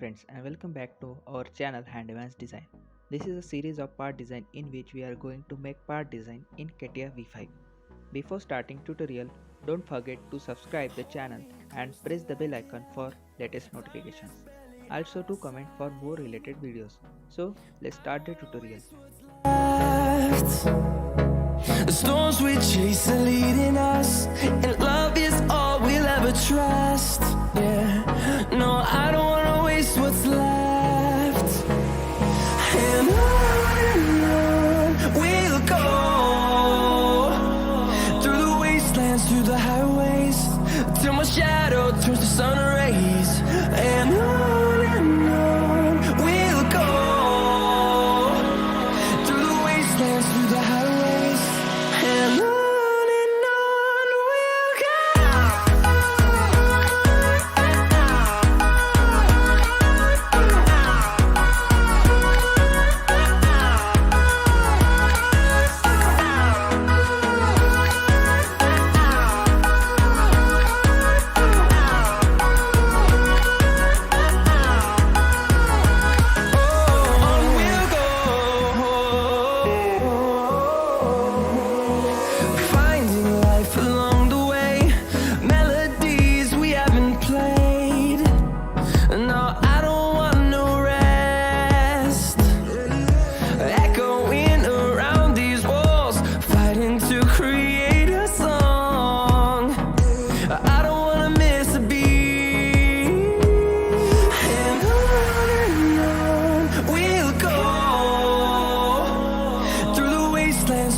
friends, and welcome back to our channel HANDIMAN'S Design. This is a series of part design in which we are going to make part design in Catia V5. Before starting tutorial, don't forget to subscribe the channel and press the bell icon for latest notifications. Also to comment for more related videos. So let's start the tutorial. The storms we chase are leading us, and love is all we'll ever trust. Yeah, no, I don't wanna waste what's left. And on we'll go, through the wastelands, through the highways, till my shadow turns to sun rays. And on we'll go, through the wastelands, through the highways, and on we'll go.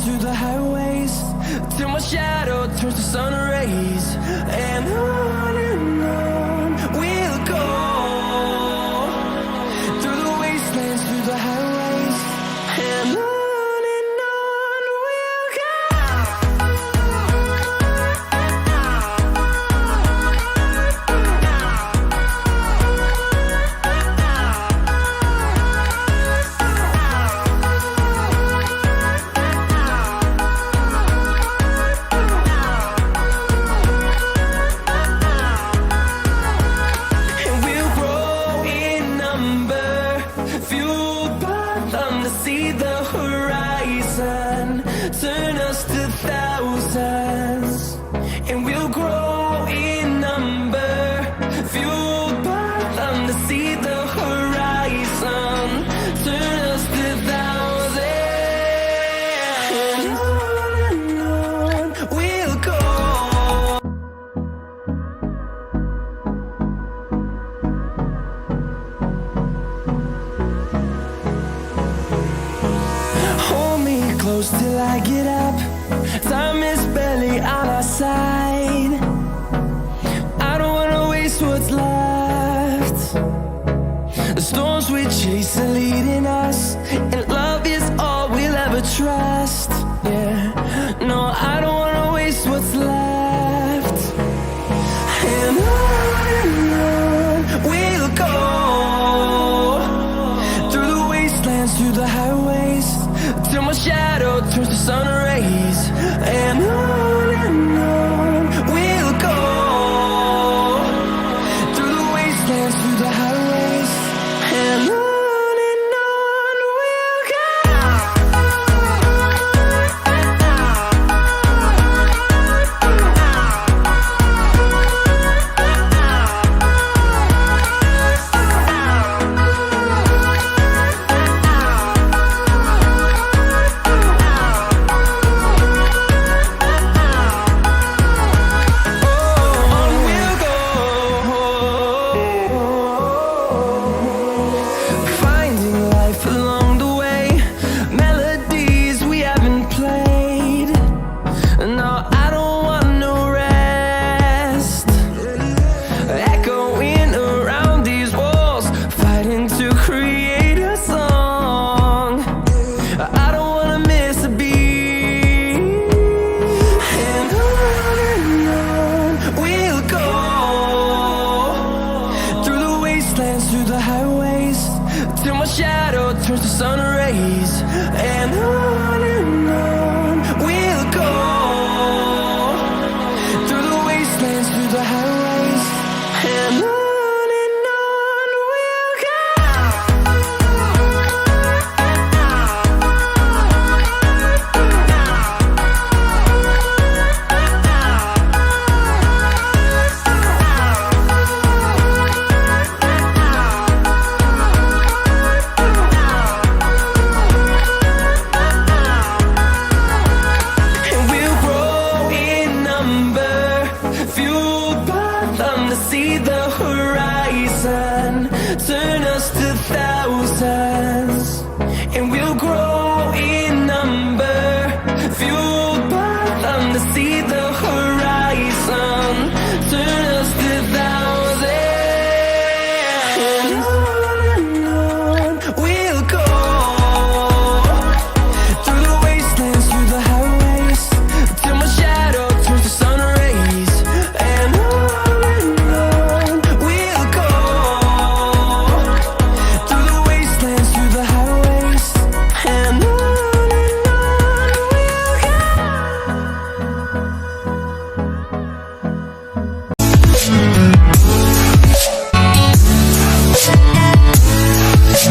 Through the highways, till my shadow turns to sun rays. And on we'll go, through the wastelands, through the highways, and on we'll go. See the horizon, turn us to thousands, and we'll grow in number, fueled by them to see the horizon, turn us to thousands, and on we'll go. Close till I get up, time is barely on our side. I don't wanna waste what's left. The storms we chase are leading us, and love is all we'll ever trust. Yeah, no, I don't wanna waste what's left. And on we'll go, through the wastelands, through the highways, till my shadow turns to sun rays. And on we'll go, through the wastelands, through the highways, and on we'll go. Through the highways, till my shadow turns to sun rays. And on we'll go, through the wastelands, through the highways, and on we'll go. just to thousands, and we'll grow